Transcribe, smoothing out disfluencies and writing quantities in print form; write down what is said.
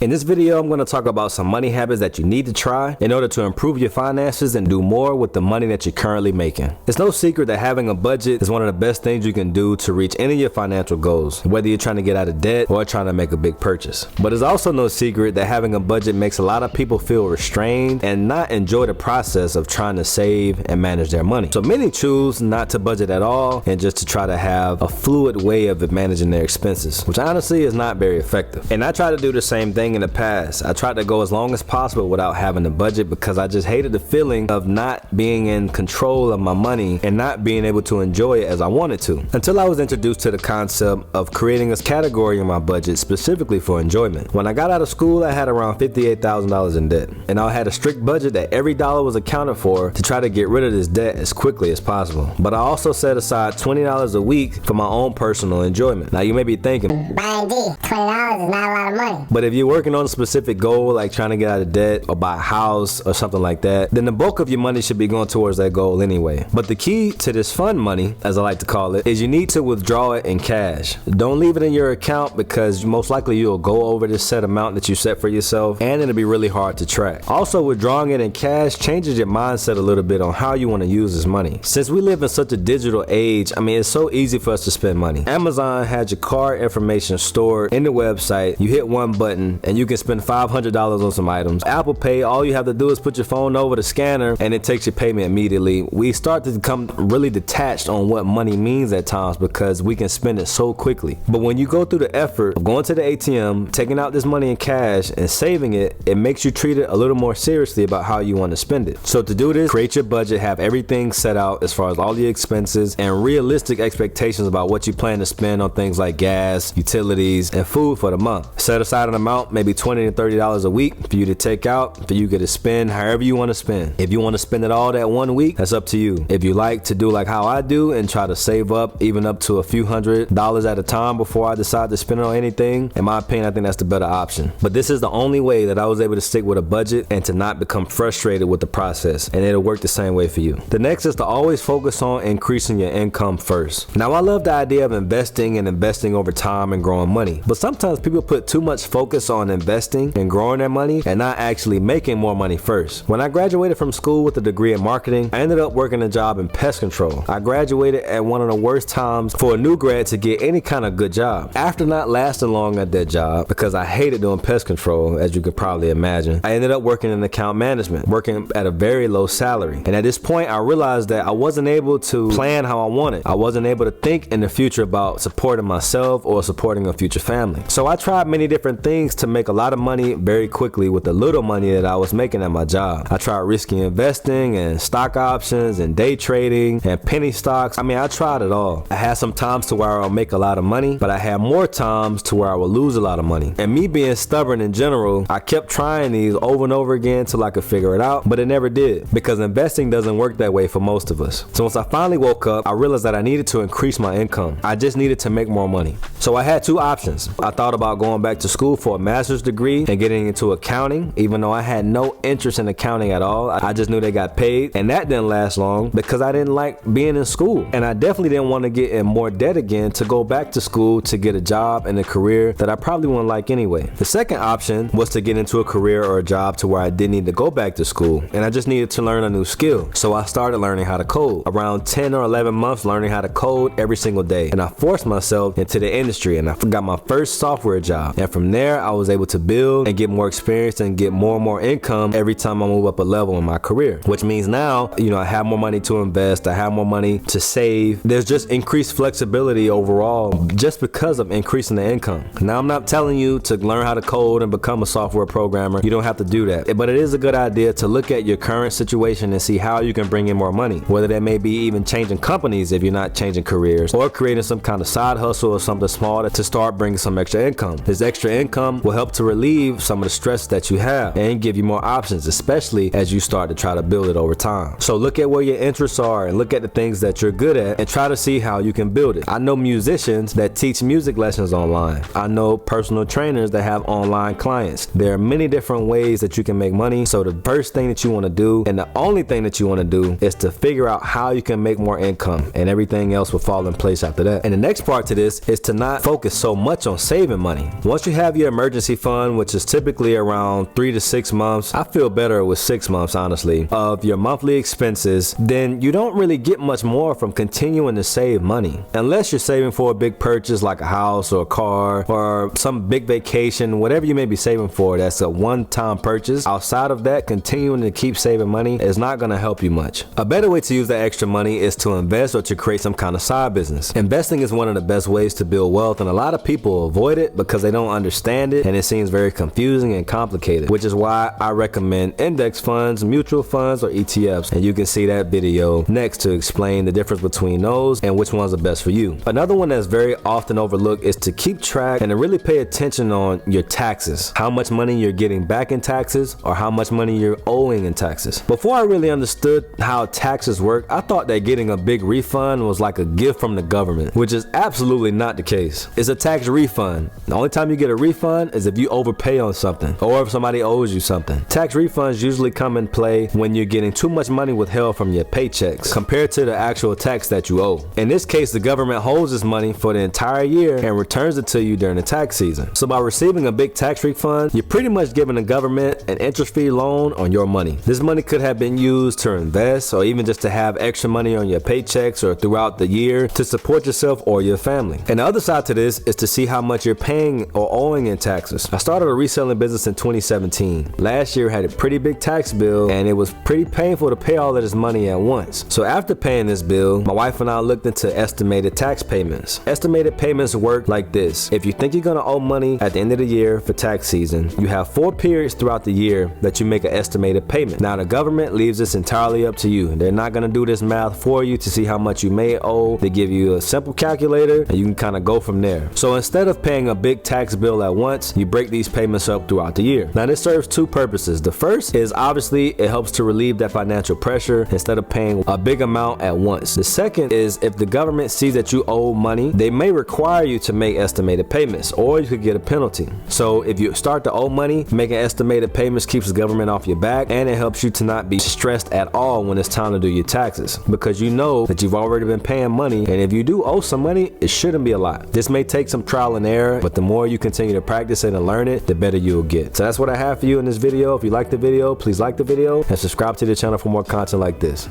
In this video, I'm going to talk about some money habits that you need to try in order to improve your finances and do more with the money that you're currently making. It's no secret that having a budget is one of the best things you can do to reach any of your financial goals, whether you're trying to get out of debt or trying to make a big purchase. But it's also no secret that having a budget makes a lot of people feel restrained and not enjoy the process of trying to save and manage their money. So many choose not to budget at all and just to try to have a fluid way of managing their expenses, which honestly is not very effective. And I try to do the same thing in the past. I tried to go as long as possible without having a budget because I just hated the feeling of not being in control of my money and not being able to enjoy it as I wanted to, until I was introduced to the concept of creating a category in my budget specifically for enjoyment. When I got out of school, I had around $58,000 in debt, and I had a strict budget that every dollar was accounted for to try to get rid of this debt as quickly as possible. But I also set aside $20 a week for my own personal enjoyment. Now you may be thinking, Brian D, $20 is not a lot of money. But if you're working on a specific goal, like trying to get out of debt or buy a house or something like that, then the bulk of your money should be going towards that goal anyway. But the key to this fun money, as I like to call it, is you need to withdraw it in cash. Don't leave it in your account because most likely you'll go over this set amount that you set for yourself, and it'll be really hard to track. Also, withdrawing it in cash changes your mindset a little bit on how you want to use this money. Since we live in such a digital age, it's so easy for us to spend money. Amazon has your card information stored in the website. You hit one button and you can spend $500 on some items. Apple Pay, all you have to do is put your phone over the scanner and it takes your payment immediately. We start to become really detached on what money means at times because we can spend it so quickly. But when you go through the effort of going to the ATM, taking out this money in cash and saving it, it makes you treat it a little more seriously about how you want to spend it. So to do this, create your budget, have everything set out as far as all your expenses and realistic expectations about what you plan to spend on things like gas, utilities, and food for the month. Set aside an amount, maybe $20 to $30 a week for you to take out, for you to spend however you want to spend. If you want to spend it all that one week, that's up to you. If you like to do like how I do and try to save up even up to a few $100s at a time before I decide to spend it on anything, in my opinion, I think that's the better option. But this is the only way that I was able to stick with a budget and to not become frustrated with the process, and it'll work the same way for you. The next is to always focus on increasing your income first. Now, I love the idea of investing over time and growing money, but sometimes people put too much focus on investing and growing their money and not actually making more money first. When I graduated from school with a degree in marketing, I ended up working a job in pest control. I graduated at one of the worst times for a new grad to get any kind of good job. After not lasting long at that job, because I hated doing pest control, as you could probably imagine, I ended up working in account management, working at a very low salary. And at this point, I realized that I wasn't able to plan how I wanted. I wasn't able to think in the future about supporting myself or supporting a future family. So I tried many different things to make a lot of money very quickly with the little money that I was making at my job. I tried risky investing and stock options and day trading and penny stocks. I tried it all. I had some times to where I'll make a lot of money, but I had more times to where I would lose a lot of money. And me being stubborn in general, I kept trying these over and over again till I could figure it out, but it never did, because investing doesn't work that way for most of us. So once I finally woke up, I realized that I needed to increase my income. I just needed to make more money. So I had two options. I thought about going back to school for a master's degree and getting into accounting, even though I had no interest in accounting at all. I just knew they got paid, and that didn't last long because I didn't like being in school, and I definitely didn't want to get in more debt again to go back to school to get a job and a career that I probably wouldn't like anyway. The second option was to get into a career or a job to where I didn't need to go back to school, and I just needed to learn a new skill. So I started learning how to code. Around 10 or 11 months learning how to code every single day, and I forced myself into the industry, and I got my first software job. And from there, I was able to build and get more experience and get more and more income every time I move up a level in my career, which means now, I have more money to invest, I have more money to save. There's just increased flexibility overall just because of increasing the income. Now, I'm not telling you to learn how to code and become a software programmer. You don't have to do that. But it is a good idea to look at your current situation and see how you can bring in more money, whether that may be even changing companies if you're not changing careers, or creating some kind of side hustle or something small to start bringing some extra income. This extra income will help to relieve some of the stress that you have and give you more options, especially as you start to try to build it over time. So look at where your interests are and look at the things that you're good at and try to see how you can build it. I know musicians that teach music lessons online. I know personal trainers that have online clients. There are many different ways that you can make money. So the first thing that you want to do, and the only thing that you want to do, is to figure out how you can make more income, and everything else will fall in place after that. And the next part to this is to not focus so much on saving money. Once you have your emergency emergency fund, which is typically around 3 to 6 months, I feel better with 6 months honestly, of your monthly expenses, then you don't really get much more from continuing to save money. Unless you're saving for a big purchase like a house or a car or some big vacation, whatever you may be saving for, that's a one-time purchase. Outside of that, continuing to keep saving money is not going to help you much. A better way to use that extra money is to invest or to create some kind of side business. Investing is one of the best ways to build wealth, and a lot of people avoid it because they don't understand it and it seems very confusing and complicated, which is why I recommend index funds, mutual funds, or ETFs, and you can see that video next to explain the difference between those and which ones are best for you. Another one that's very often overlooked is to keep track and to really pay attention on your taxes, how much money you're getting back in taxes or how much money you're owing in taxes. Before I really understood how taxes work, I thought that getting a big refund was like a gift from the government, which is absolutely not the case. It's a tax refund. The only time you get a refund is if you overpay on something or if somebody owes you something. Tax refunds usually come in play when you're getting too much money withheld from your paychecks compared to the actual tax that you owe. In this case, the government holds this money for the entire year and returns it to you during the tax season. So by receiving a big tax refund, you're pretty much giving the government an interest-free loan on your money. This money could have been used to invest or even just to have extra money on your paychecks or throughout the year to support yourself or your family. And the other side to this is to see how much you're paying or owing in taxes. I started a reselling business in 2017. Last year had a pretty big tax bill and it was pretty painful to pay all of this money at once. So after paying this bill, my wife and I looked into estimated tax payments. Estimated payments work like this. If you think you're gonna owe money at the end of the year for tax season, you have 4 periods throughout the year that you make an estimated payment. Now the government leaves this entirely up to you. They're not gonna do this math for you to see how much you may owe. They give you a simple calculator and you can kind of go from there. So instead of paying a big tax bill at once, you break these payments up throughout the year. Now this serves 2 purposes. The first is obviously it helps to relieve that financial pressure instead of paying a big amount at once. The second is if the government sees that you owe money, they may require you to make estimated payments or you could get a penalty. So if you start to owe money, making estimated payments keeps the government off your back and it helps you to not be stressed at all when it's time to do your taxes because you know that you've already been paying money, and if you do owe some money, it shouldn't be a lot. This may take some trial and error, but the more you continue to practice it and learn it, the better you'll get. So that's what I have for you in this video. If you like the video, please like the video and subscribe to the channel for more content like this.